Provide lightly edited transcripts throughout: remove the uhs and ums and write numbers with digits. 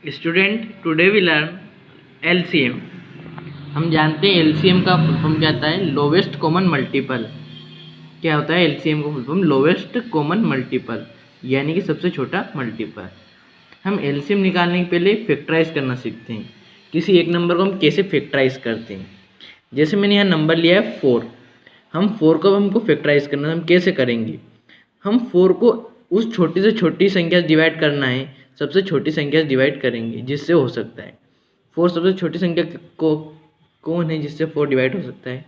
Student, today we learn LCM. हम जानते हैं एलसीएम का फुल फॉर्म क्या होता है, लोवेस्ट कॉमन मल्टीपल। क्या होता है एलसीएम का full form, lowest common multiple, यानी कि सबसे छोटा मल्टीपल। हम एलसीएम निकालने के पहले फैक्टराइज करना सीखते हैं। किसी एक नंबर को हम कैसे फैक्टराइज करते हैं। जैसे मैंने यहाँ नंबर लिया है 4, हम 4 को हमको फैक्टराइज करना है, हम कैसे करेंगे। हम 4 को उस छोटी से छोटी संख्या से डिवाइड करना है, सबसे छोटी संख्या से डिवाइड करेंगे जिससे हो सकता है। 4 सबसे छोटी संख्या को कौन है जिससे 4 डिवाइड हो सकता है,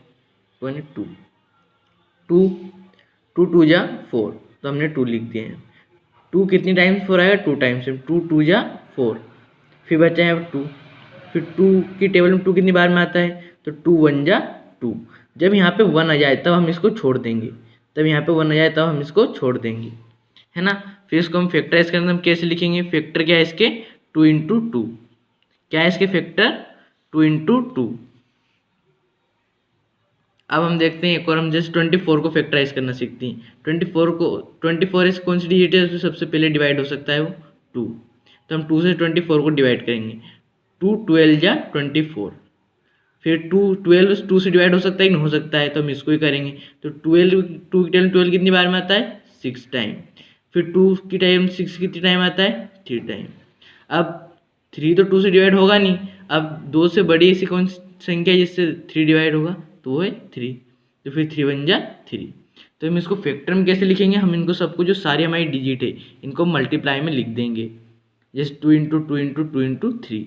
कौन है, 2। 2 2 जा 4, तो हमने 2 लिख दिए हैं। 2 कितनी टाइम्स 4 आएगा, 2 टाइम्स। 2 2 जा 4, फिर बचा है 2। फिर 2 की टेबल में 2 कितनी बार में आता है, तो 2 1 जा 2। जब यहाँ पे 1 आ जाए तब हम इसको छोड़ देंगे, तब यहाँ पे 1 आ जाए तब हम इसको छोड़ देंगे, है ना। फिर इसको हम फैक्टराइज करने हम कैसे लिखेंगे, फैक्टर क्या है इसके, 2 इंटू 2। क्या है इसके फैक्टर, 2 इंटू 2। अब हम देखते हैं एक और, हम जैसे 24 को फैक्टराइज करना सीखते हैं। 24 इस कौन सी डिजिट है, सबसे पहले डिवाइड हो सकता है वो 2, तो हम 2 से 24 को डिवाइड करेंगे। 2 12 जा 24। फिर 12 2 से डिवाइड हो सकता है कि नहीं हो सकता है, तो हम इसको ही करेंगे। तो 2 की टाइम 12 कितनी बार में आता है, 6 टाइम। फिर 2 की टाइम 6 कितनी टाइम आता है, 3 टाइम। अब 3 तो 2 से डिवाइड होगा नहीं, अब 2 से बड़ी ऐसी कौन सी संख्या है जिससे 3 डिवाइड होगा, तो वो है 3। तो फिर 3 1 जा 3। तो हम इसको फैक्टर में कैसे लिखेंगे, हम इनको सबको जो सारी हमारी डिजिट है इनको मल्टीप्लाई में लिख देंगे, जैसे 2 इंटू 2 इंटू 2 इंटू 3।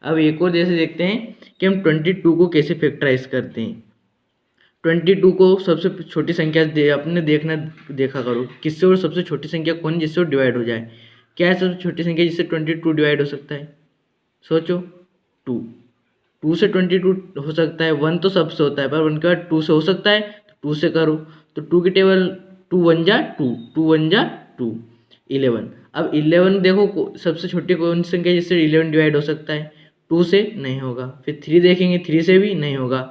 अब एक और जैसे देखते हैं कि हम 22 को कैसे फैक्टराइज करते हैं। 22 को सबसे छोटी संख्या अपने देखा करो किससे, और सबसे छोटी संख्या कौन जिससे वो डिवाइड हो जाए। क्या है सबसे छोटी संख्या जिससे 22 डिवाइड हो सकता है, सोचो। 2 से 22 हो सकता है, 1 तो सबसे होता है, पर 1 के बाद 2 से हो सकता है, तो 2 से करो। तो 2 की टेबल 2 1 जा 2, 2 1 जा 2, 11। अब 11 देखो सबसे छोटी कौन सी संख्या जिससे 11 डिवाइड हो सकता है, 2 से नहीं होगा। फिर 3 देखेंगे, 3 से भी नहीं होगा,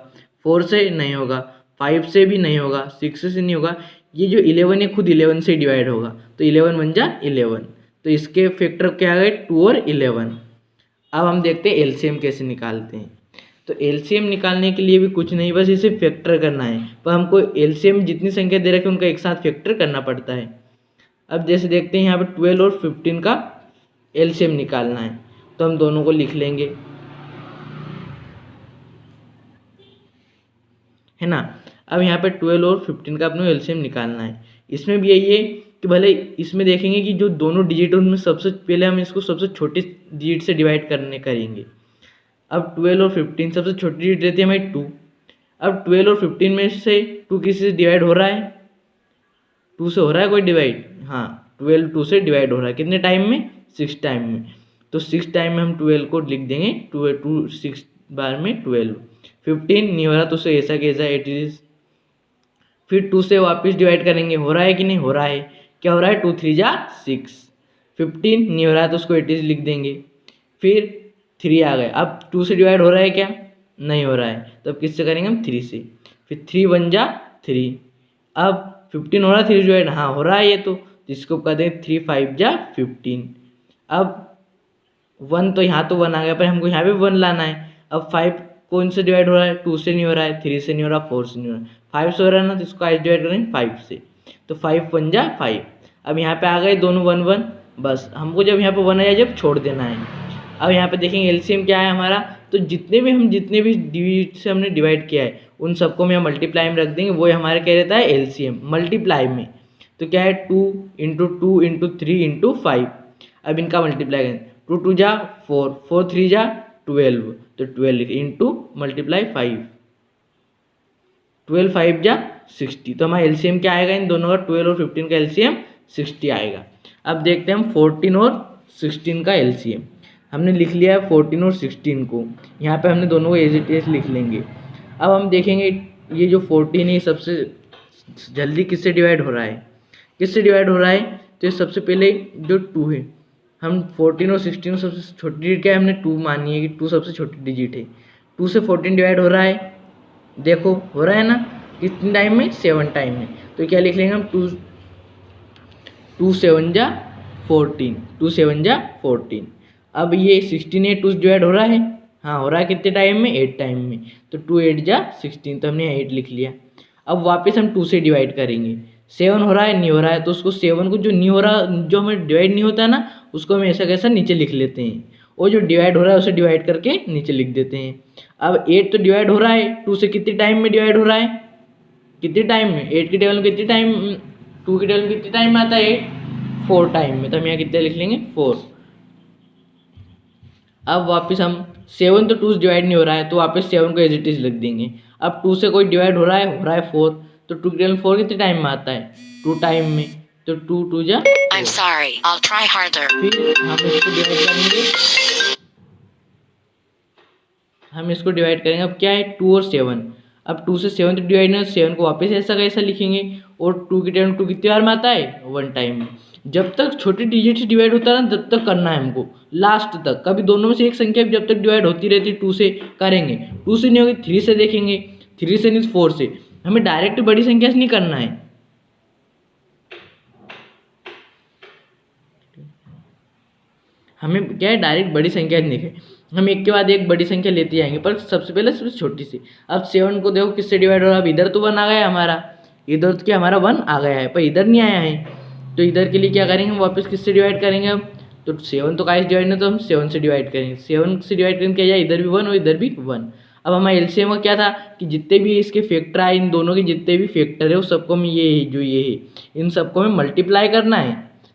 4 से नहीं होगा, 5 से भी नहीं होगा, 6 से नहीं होगा। ये जो 11 है खुद 11 से डिवाइड होगा, तो 11 1 जा 11। तो इसके फैक्टर क्या आ गए, 2 और 11। अब हम देखते हैं एलसीएम कैसे निकालते हैं। तो एलसीएम निकालने के लिए भी कुछ नहीं, बस इसे फैक्टर करना है, पर हमको एलसीएम जितनी संख्या दे रखी है उनका एक साथ फैक्टर करना पड़ता है। अब जैसे देखते हैं यहाँ पे 12 और 15 का एलसीएम निकालना है, तो हम दोनों को लिख लेंगे, है ना। अब यहाँ पे 12 और 15 का अपने एलसीएम निकालना है। इसमें भी यही है कि भले इसमें देखेंगे कि जो दोनों डिजिट है उनमें सबसे पहले हम इसको सबसे छोटी डिजिट से डिवाइड करेंगे। अब 12 और 15 सबसे छोटी डिजिट रहती है हमारी 2। अब 12 और 15 में से 2 किसी से डिवाइड हो रहा है, 2 से हो रहा है कोई डिवाइड, हाँ 12 2 से डिवाइड हो रहा है, कितने टाइम में, 6 टाइम में। तो 6 टाइम में हम 12 को लिख देंगे, 2 6 बार में 12। 15 नहीं हो रहा तो उसे ऐसा कैसा 8 इज। फिर 2 से वापस डिवाइड करेंगे, हो रहा है कि नहीं हो रहा है, क्या हो रहा है, 2 3 जा 6। 15 नहीं हो रहा है तो उसको 8 लिख देंगे। फिर 3 आ गए, अब 2 से डिवाइड हो रहा है क्या, नहीं हो रहा है, तो अब किससे करेंगे हम, 3 से। फिर 3 1 जा 3। अब 15 हो रहा है 3 डिवाइड, हाँ हो रहा है ये, तो जिसको कह दें 3 5 जा 15। अब 1 तो यहाँ तो 1 आ गया, पर हमको यहाँ पे 1 लाना है। अब 5 कौन से डिवाइड हो रहा है, 2 से नहीं हो रहा है, 3 से नहीं हो रहा, 4 से नहीं हो रहा, 5 से हो रहा है ना, तो इसको आज डिवाइड करेंगे 5 से। तो 5 1 जा 5। अब यहाँ पे आ गए दोनों 1 1, बस हमको जब यहाँ पे 1 आ जाए जब छोड़ देना है। अब यहाँ पे देखेंगे एलसीएम क्या है हमारा, तो जितने भी डिजिट से हमने डिवाइड किया है उन सबको हम यहाँ मल्टीप्लाई में रख देंगे, वो हमारे क्या रहता है एलसीएम मल्टीप्लाई में। तो क्या है 2 इंटू 2 इंटू 3 इंटू 5। अब इनका मल्टीप्लाई करें, 2 2 जा 4, 4 3 जा 12, तो 12 इंटू मल्टीप्लाई 5, 12 5 जा 60। तो हमारा एलसीएम क्या आएगा इन दोनों का, 12 और 15 का एलसीएम 60 आएगा। अब देखते हैं हम 14 और 16 का एलसीएम। हमने लिख लिया है 14 और 16 को, यहाँ पे हमने दोनों को एज इट इज लिख लेंगे। अब हम देखेंगे ये जो 14 है सबसे जल्दी किससे डिवाइड हो रहा है, किससे डिवाइड हो रहा है, तो ये सबसे पहले जो 2 है, हम 14 और 16 सबसे छोटी डिजिट क्या है, हमने 2 मानी है कि 2 सबसे छोटी डिजिट है। 2 से 14 डिवाइड हो रहा है, देखो हो रहा है ना, कितने टाइम में, 7 टाइम में। तो क्या लिख लेंगे हम, 2 7 जा 14, 2 7 जा 14। अब ये 16 2 से डिवाइड हो रहा है, हाँ हो रहा है, कितने टाइम में, 8 टाइम में। तो 2 8 जा 16, तो हमने 8 लिख लिया। अब वापस हम 2 से डिवाइड करेंगे। 7 हो रहा है, नहीं हो रहा है, तो उसको 7 को जो नहीं हो रहा, जो हमें डिवाइड नहीं होता है ना, उसको हम ऐसा कैसा नीचे लिख लेते हैं, और जो डिवाइड हो रहा है उसे डिवाइड करके नीचे लिख देते हैं। अब 8 तो डिवाइड हो रहा है, 2 से कितने टाइम में डिवाइड हो रहा है, कितने टाइम में, 8 के टेबल में कितने टाइम, 2 के टेबल में कितने टाइम में आता है 8, 4 टाइम में। तो हम यहाँ कितने लिख लेंगे, 4। अब वापस हम 7 तो 2 से डिवाइड नहीं हो रहा है, तो वापस 7 को एज इट इज लिख देंगे। अब 2 से कोई डिवाइड हो रहा है 4, तो 2 के टेबल में 4 कितने टाइम में आता है, 2 टाइम में। तो 2 2 जा, I'm sorry, I'll try harder. फिर हम इसको डिवाइड करेंगे। अब क्या है, 2 और 7। अब 2 से 7 तो डिवाइड नहीं, 7 को वापस ऐसा कैसा लिखेंगे, और 2 के टेबल 2 कितनी बार में आता है, 1 टाइम में। जब तक छोटी डिजिट से डिवाइड होता है ना, तब तक करना है हमको, लास्ट तक। कभी दोनों में से एक संख्या जब तक डिवाइड होती रहती है 2 से करेंगे, 2 से नहीं होगी 3 से देखेंगे, 3 से नहीं 4 से। हमें डायरेक्ट बड़ी संख्या से नहीं करना है, हमें क्या है, डायरेक्ट बड़ी संख्या नहीं लिखे, हम एक के बाद एक बड़ी संख्या लेते जाएंगे, पर सबसे पहले सबसे छोटी सी। अब 7 को देखो किससे डिवाइड हो रहा है, अब इधर तो 1 आ गया है हमारा, इधर तो क्या हमारा 1 आ गया है, पर इधर नहीं आया है। तो इधर के लिए क्या करेंगे, हम वापस किससे डिवाइड करेंगे अब, तो 7 तो काहे से डिवाइड नहीं, तो हम 7 से डिवाइड करेंगे। 7 से डिवाइड करके क्या जाए, इधर भी 1 और इधर भी 1। अब हमारा एलसीएम का क्या था कि जितने भी इसके फैक्टर आए, इन दोनों के जितने भी फैक्टर है उस सबको में ये जो ये है, इन सबको में मल्टीप्लाई करना है,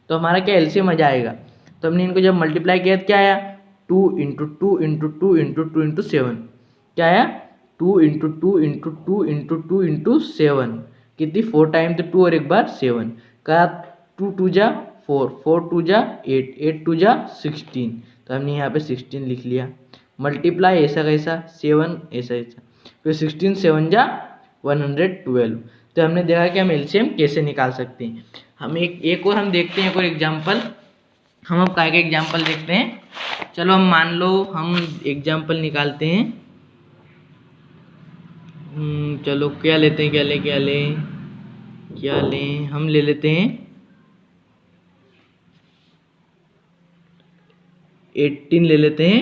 तो हमारा क्या एलसीएम आ जाएगा। तो हमने इनको जब मल्टीप्लाई किया तो क्या आया, 2 इंटू 2 इंटू 2 इंटू 2 इंटू 7, क्या आया, 2 इंटू 2 इंटू 2 इंटू 2 इंटू 7, कितनी 4 टाइम, तो 2 और एक बार 7 का, 2 2 जा 4, 4 2 जा 8, 8 2 जा 16, तो हमने यहाँ पे 16 लिख लिया। मल्टीप्लाई ऐसा कैसा, 7 ऐसा ऐसा, फिर 16 7 जा 112। तो हमने देखा कि हम एलसीएम कैसे निकाल सकते हैं। हम एक और हम देखते हैं, एक और एग्जाम्पल। हम अब काय का एग्जाम्पल देखते हैं। चलो हम मान लो हम एग्जाम्पल निकालते हैं। चलो क्या लेते हैं, क्या लें, हम ले लेते हैं 18 ले लेते हैं,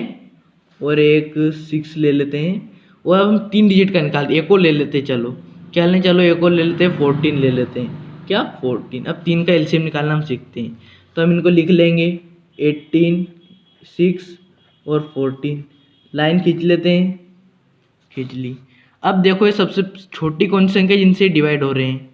और एक 6 ले लेते हैं, और अब हम 3 डिजिट का निकालते हैं। एक और ले लेते हैं, चलो क्या लें, चलो एक और ले लेते हैं, 14 ले लेते हैं, क्या 14। अब 3 का एलसीएम निकालना हम सीखते हैं, तो हम इनको लिख लेंगे 18 6 और 14, लाइन खींच लेते हैं, खींच ली। अब देखो ये सबसे छोटी कौन सी संख्या जिनसे डिवाइड हो रहे हैं,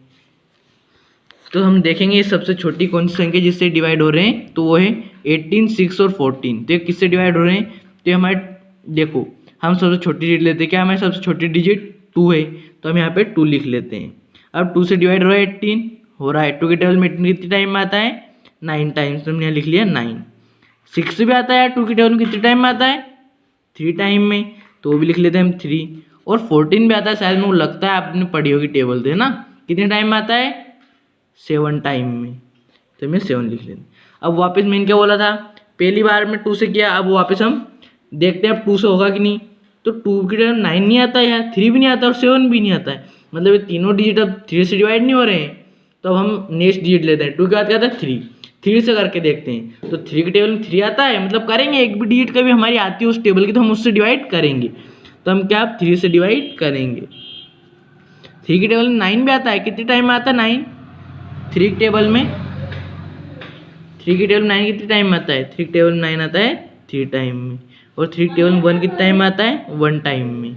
तो हम देखेंगे ये सबसे छोटी कौन सी संख्या जिससे डिवाइड हो रहे हैं, तो वो है 18 6 और 14। तो ये किससे डिवाइड हो रहे हैं, तो हमारे देखो हम सबसे छोटी डिजिट लेते हैं, क्या हमारी सबसे छोटी डिजिट 2 है, तो हम यहाँ पे 2 लिख लेते हैं। अब 2 से डिवाइड हो रहा है 18 हो रहा है, 2 के टेबल में 18 कितने टाइम में आता है, 9 टाइम्स, तो हमने यहाँ लिख लिया 9। 6 भी आता है 2 के टेबल में कितने टाइम में आता है, 3 टाइम में, तो वो भी लिख लेते हैं हम 3। और 14 भी आता है, शायद मुझे लगता है आपने पढ़ी होगी टेबल से ना, कितने टाइम में आता है, 7 टाइम में, तो मैं 7 लिख लेते। अब वापस मैंने क्या बोला था, पहली बार में 2 से किया, अब वापस हम देखते हैं अब 2 से होगा कि नहीं। तो 2 की टाइम 9 नहीं आता है, 3 भी नहीं आता और 7 भी नहीं आता है, मतलब ये तीनों डिजिट अब 3 से डिवाइड नहीं हो रहे हैं। तो अब हम नेक्स्ट डिजिट लेते हैं, 2 के बाद क्या आता है 3, 3 से करके देखते हैं। तो 3 के टेबल में 3 आता है, मतलब करेंगे, एक भी डिजिट कभी हमारी आती है उस टेबल की तो हम उससे डिवाइड करेंगे। तो हम क्या 3 से डिवाइड करेंगे। 3 के टेबल में 9 भी आता है, कितने टाइम में आता है 9, 3 के टेबल में 9 कितने टाइम में आता है, 3 के टेबल में 9 आता है 3 टाइम में, और 3 के टेबल में 1 कितने टाइम में आता है 1 टाइम में,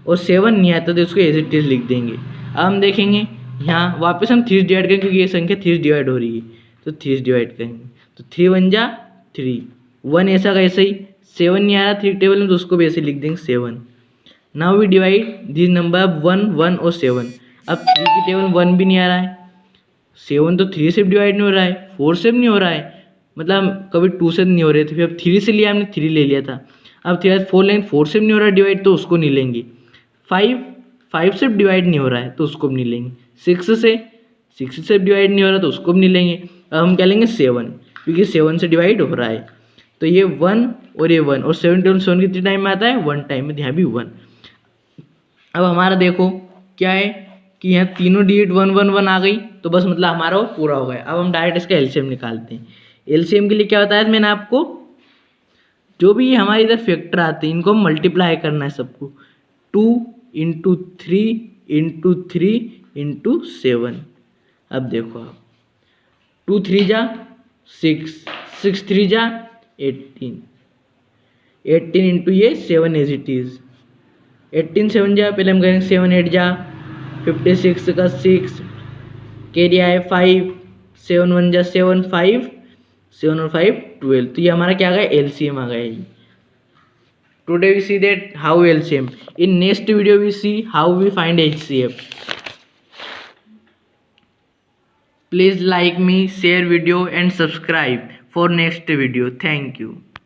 और 7 नहीं आता तो इसको एज इट इज लिख देंगे। अब हम देखेंगे यहाँ वापस हम 3 से डिवाइड करेंगे, क्योंकि ये संख्या 3 से डिवाइड हो रही है, तो 3 से डिवाइड करेंगे, तो 3 1 जा 3, 1 ऐसा का ऐसा ही, 7 नहीं आ रहा 3 के टेबल में, तो उसको भी ऐसे लिख देंगे 7। Now we divide this number 1 1 और 7। अब 3 के टेबल में 1 भी नहीं आ रहा है, 7 तो 3 से डिवाइड नहीं हो रहा है, 4 से भी नहीं हो रहा है, मतलब कभी 2 से नहीं हो रहे थे, फिर अब 3 से लिया हमने, 3 ले लिया था। अब 3 4 लेंगे, 4 से भी नहीं हो रहा है डिवाइड, तो उसको नहीं लेंगे। 5 से डिवाइड नहीं हो रहा है, तो उसको भी नहीं लेंगे। 6 से डिवाइड नहीं हो रहा, तो उसको भी नहीं लेंगे। अब हम क्या लेंगे 7, क्योंकि 7 से डिवाइड हो रहा है, तो ये 1 और ये 1, और 7 टेबल 7 कितने टाइम में आता है 1 टाइम में, यहाँ भी 1। अब हमारा देखो क्या है कि यहाँ तीनों डिजिट 1 1 1 आ गई, तो बस मतलब हमारा वो पूरा हो गया। अब हम डायरेक्ट इसका एलसीएम निकालते हैं। एलसीएम के लिए क्या बताया मैंने आपको, जो भी हमारे इधर फैक्टर आते हैं इनको मल्टीप्लाई करना है सबको, 2 इंटू 3 इंटू 7। अब देखो आप, 2 3 जा 6, 6 3 जा 18, 18 इंटू ये 7 एज इट इज़, 18 7 जा, पहले हम करेंगे 7 8 जा 56 का 6, कैरी आए 5, 7 1 जा 7 5, 7 और 5 12। तो ये हमारा क्या आ गया, एलसीएम आ गया। Today we see that how LCM, in next video we see how we find HCF. Please like me, share video and subscribe for next video. Thank you.